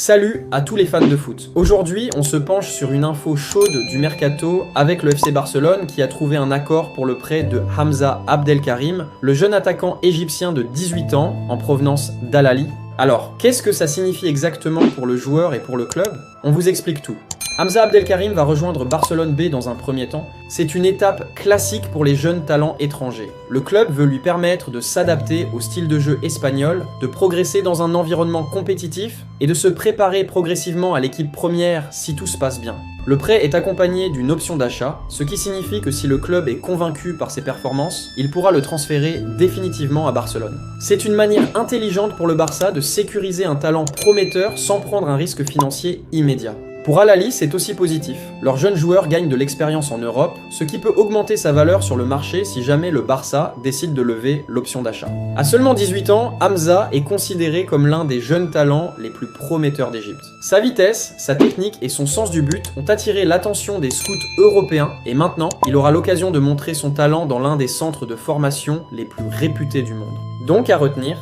Salut à tous les fans de foot. Aujourd'hui, on se penche sur une info chaude du mercato avec le FC Barcelone qui a trouvé un accord pour le prêt de Hamza Abdelkarim, le jeune attaquant égyptien de 18 ans en provenance d'Al Ahly. Alors, qu'est-ce que ça signifie exactement pour le joueur et pour le club? On vous explique tout. Hamza Abdelkarim va rejoindre Barcelone B dans un premier temps. C'est une étape classique pour les jeunes talents étrangers. Le club veut lui permettre de s'adapter au style de jeu espagnol, de progresser dans un environnement compétitif et de se préparer progressivement à l'équipe première si tout se passe bien. Le prêt est accompagné d'une option d'achat, ce qui signifie que si le club est convaincu par ses performances, il pourra le transférer définitivement à Barcelone. C'est une manière intelligente pour le Barça de sécuriser un talent prometteur sans prendre un risque financier immédiat. Pour Al Ahly, c'est aussi positif. Leurs jeunes joueurs gagnent de l'expérience en Europe, ce qui peut augmenter sa valeur sur le marché si jamais le Barça décide de lever l'option d'achat. À seulement 18 ans, Hamza est considéré comme l'un des jeunes talents les plus prometteurs d'Égypte. Sa vitesse, sa technique et son sens du but ont attiré l'attention des scouts européens et maintenant, il aura l'occasion de montrer son talent dans l'un des centres de formation les plus réputés du monde. Donc à retenir,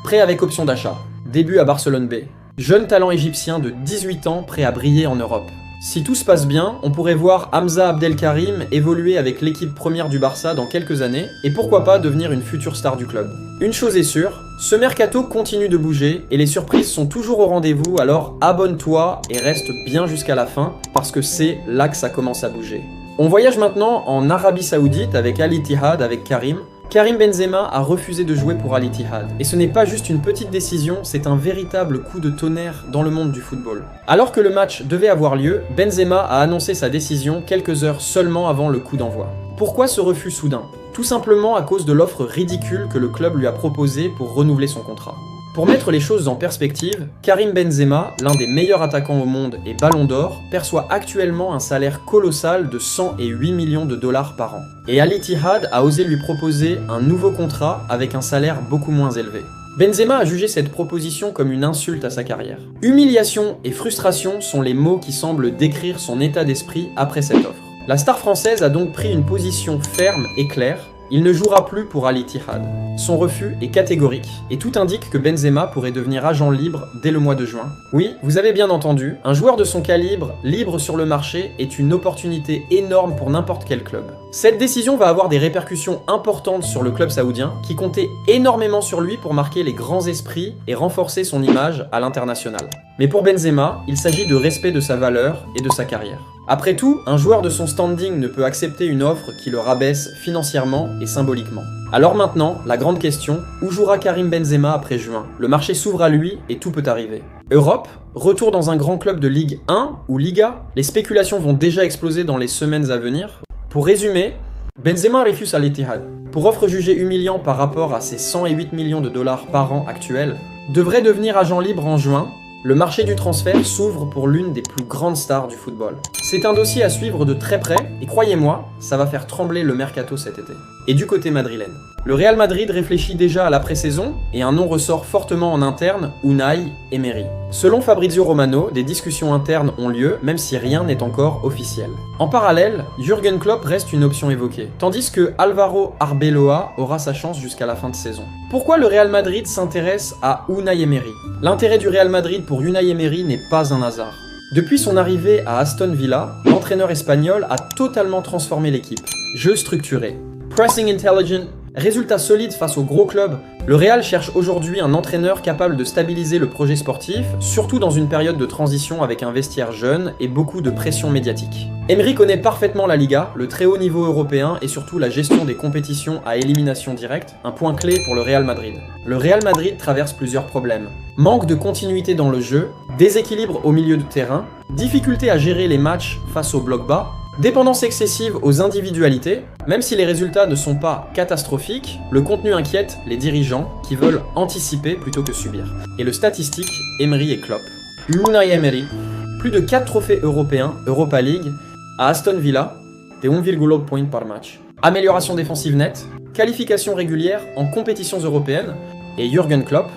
prêt avec option d'achat, début à Barcelone B. Jeune talent égyptien de 18 ans prêt à briller en Europe. Si tout se passe bien, on pourrait voir Hamza Abdelkarim évoluer avec l'équipe première du Barça dans quelques années et pourquoi pas devenir une future star du club. Une chose est sûre, ce mercato continue de bouger et les surprises sont toujours au rendez-vous, alors abonne-toi et reste bien jusqu'à la fin parce que c'est là que ça commence à bouger. On voyage maintenant en Arabie Saoudite avec Al Ittihad avec Karim. Karim Benzema a refusé de jouer pour Al Ittihad. Et ce n'est pas juste une petite décision, c'est un véritable coup de tonnerre dans le monde du football. Alors que le match devait avoir lieu, Benzema a annoncé sa décision quelques heures seulement avant le coup d'envoi. Pourquoi ce refus soudain? Tout simplement à cause de l'offre ridicule que le club lui a proposée pour renouveler son contrat. Pour mettre les choses en perspective, Karim Benzema, l'un des meilleurs attaquants au monde et Ballon d'Or, perçoit actuellement un salaire colossal de 108 millions de dollars par an. Et Al Ittihad a osé lui proposer un nouveau contrat avec un salaire beaucoup moins élevé. Benzema a jugé cette proposition comme une insulte à sa carrière. Humiliation et frustration sont les mots qui semblent décrire son état d'esprit après cette offre. La star française a donc pris une position ferme et claire. Il ne jouera plus pour Al Ittihad. Son refus est catégorique, et tout indique que Benzema pourrait devenir agent libre dès le mois de juin. Oui, vous avez bien entendu, un joueur de son calibre, libre sur le marché, est une opportunité énorme pour n'importe quel club. Cette décision va avoir des répercussions importantes sur le club saoudien, qui comptait énormément sur lui pour marquer les grands esprits et renforcer son image à l'international. Mais pour Benzema, il s'agit de respect de sa valeur et de sa carrière. Après tout, un joueur de son standing ne peut accepter une offre qui le rabaisse financièrement et symboliquement. Alors maintenant, la grande question, où jouera Karim Benzema après juin? Le marché s'ouvre à lui et tout peut arriver. Europe? Retour dans un grand club de Ligue 1 ou Liga? Les spéculations vont déjà exploser dans les semaines à venir. Pour résumer, Benzema refuse Al Ittihad. Pour offre jugée humiliante par rapport à ses 108 millions de dollars par an actuels, devrait devenir agent libre en juin. Le marché du transfert s'ouvre pour l'une des plus grandes stars du football. C'est un dossier à suivre de très près, et croyez-moi, ça va faire trembler le mercato cet été. Et du côté madrilène, le Real Madrid réfléchit déjà à la pré-saison, et un nom ressort fortement en interne, Unai Emery. Selon Fabrizio Romano, des discussions internes ont lieu, même si rien n'est encore officiel. En parallèle, Jürgen Klopp reste une option évoquée, tandis que Álvaro Arbeloa aura sa chance jusqu'à la fin de saison. Pourquoi le Real Madrid s'intéresse à Unai Emery? L'intérêt du Real Madrid pour Unai Emery n'est pas un hasard. Depuis son arrivée à Aston Villa, l'entraîneur espagnol a totalement transformé l'équipe. Jeu structuré, pressing intelligent, résultats solides face aux gros clubs, le Real cherche aujourd'hui un entraîneur capable de stabiliser le projet sportif, surtout dans une période de transition avec un vestiaire jeune et beaucoup de pression médiatique. Emery connaît parfaitement la Liga, le très haut niveau européen et surtout la gestion des compétitions à élimination directe, un point clé pour le Real Madrid. Le Real Madrid traverse plusieurs problèmes. Manque de continuité dans le jeu, déséquilibre au milieu de terrain, difficulté à gérer les matchs face au bloc bas, dépendance excessive aux individualités, même si les résultats ne sont pas catastrophiques, le contenu inquiète les dirigeants qui veulent anticiper plutôt que subir. Et le statistique, Emery et Klopp. Unai Emery, plus de 4 trophées européens, Europa League, à Aston Villa, des 1,8 points par match. Amélioration défensive nette, qualification régulière en compétitions européennes, et Jürgen Klopp,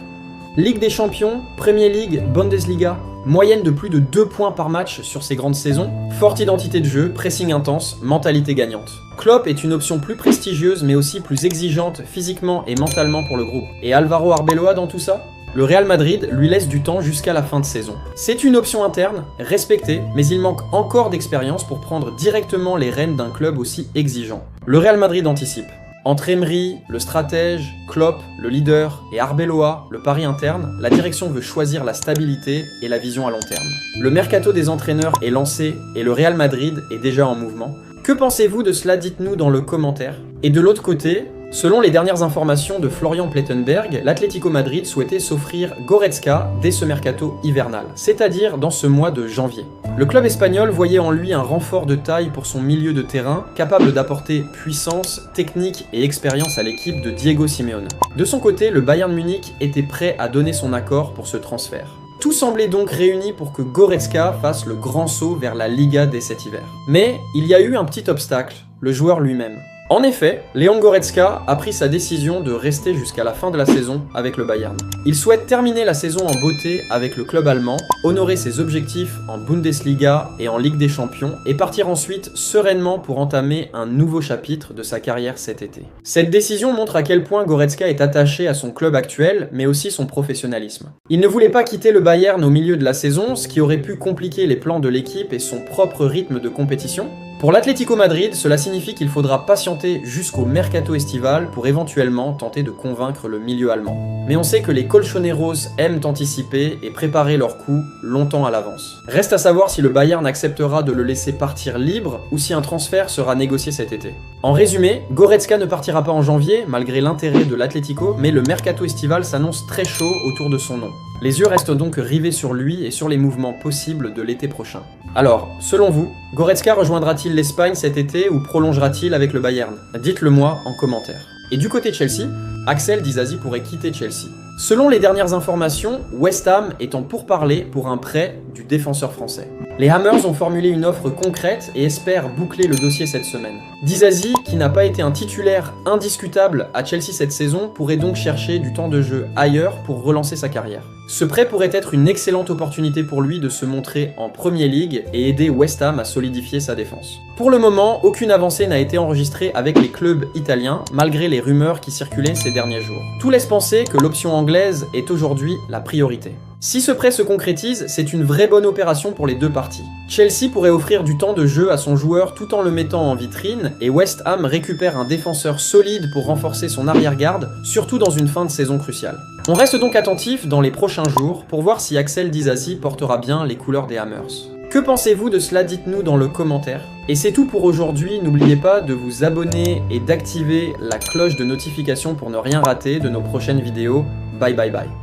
Ligue des Champions, Premier League, Bundesliga, moyenne de plus de 2 points par match sur ces grandes saisons, forte identité de jeu, pressing intense, mentalité gagnante. Klopp est une option plus prestigieuse mais aussi plus exigeante physiquement et mentalement pour le groupe. Et Álvaro Arbeloa dans tout ça? Le Real Madrid lui laisse du temps jusqu'à la fin de saison. C'est une option interne, respectée, mais il manque encore d'expérience pour prendre directement les rênes d'un club aussi exigeant. Le Real Madrid anticipe. Entre Emery, le stratège, Klopp, le leader, et Arbeloa, le pari interne, la direction veut choisir la stabilité et la vision à long terme. Le mercato des entraîneurs est lancé et le Real Madrid est déjà en mouvement. Que pensez-vous de cela? Dites-nous dans le commentaire. Et de l'autre côté, selon les dernières informations de Florian Plettenberg, l'Atlético Madrid souhaitait s'offrir Goretzka dès ce mercato hivernal, c'est-à-dire dans ce mois de janvier. Le club espagnol voyait en lui un renfort de taille pour son milieu de terrain, capable d'apporter puissance, technique et expérience à l'équipe de Diego Simeone. De son côté, le Bayern Munich était prêt à donner son accord pour ce transfert. Tout semblait donc réuni pour que Goretzka fasse le grand saut vers la Liga dès cet hiver. Mais il y a eu un petit obstacle, le joueur lui-même. En effet, Leon Goretzka a pris sa décision de rester jusqu'à la fin de la saison avec le Bayern. Il souhaite terminer la saison en beauté avec le club allemand, honorer ses objectifs en Bundesliga et en Ligue des Champions, et partir ensuite sereinement pour entamer un nouveau chapitre de sa carrière cet été. Cette décision montre à quel point Goretzka est attaché à son club actuel, mais aussi son professionnalisme. Il ne voulait pas quitter le Bayern au milieu de la saison, ce qui aurait pu compliquer les plans de l'équipe et son propre rythme de compétition. Pour l'Atlético Madrid, cela signifie qu'il faudra patienter jusqu'au mercato estival pour éventuellement tenter de convaincre le milieu allemand. Mais on sait que les colchoneros aiment anticiper et préparer leur coup longtemps à l'avance. Reste à savoir si le Bayern acceptera de le laisser partir libre ou si un transfert sera négocié cet été. En résumé, Goretzka ne partira pas en janvier malgré l'intérêt de l'Atlético, mais le mercato estival s'annonce très chaud autour de son nom. Les yeux restent donc rivés sur lui et sur les mouvements possibles de l'été prochain. Alors, selon vous, Goretzka rejoindra-t-il l'Espagne cet été ou prolongera-t-il avec le Bayern? Dites-le moi en commentaire. Et du côté de Chelsea, Axel Disasi pourrait quitter Chelsea. Selon les dernières informations, West Ham est en pourparlers pour un prêt du défenseur français. Les Hammers ont formulé une offre concrète et espèrent boucler le dossier cette semaine. Disasi, qui n'a pas été un titulaire indiscutable à Chelsea cette saison, pourrait donc chercher du temps de jeu ailleurs pour relancer sa carrière. Ce prêt pourrait être une excellente opportunité pour lui de se montrer en Premier League et aider West Ham à solidifier sa défense. Pour le moment, aucune avancée n'a été enregistrée avec les clubs italiens, malgré les rumeurs qui circulaient ces derniers jours. Tout laisse penser que l'option anglaise est aujourd'hui la priorité. Si ce prêt se concrétise, c'est une vraie bonne opération pour les deux parties. Chelsea pourrait offrir du temps de jeu à son joueur tout en le mettant en vitrine, et West Ham récupère un défenseur solide pour renforcer son arrière-garde, surtout dans une fin de saison cruciale. On reste donc attentif dans les prochains jours pour voir si Axel Disasi portera bien les couleurs des Hammers. Que pensez-vous de cela? Dites-nous dans le commentaire. Et c'est tout pour aujourd'hui, n'oubliez pas de vous abonner et d'activer la cloche de notification pour ne rien rater de nos prochaines vidéos. Bye bye bye.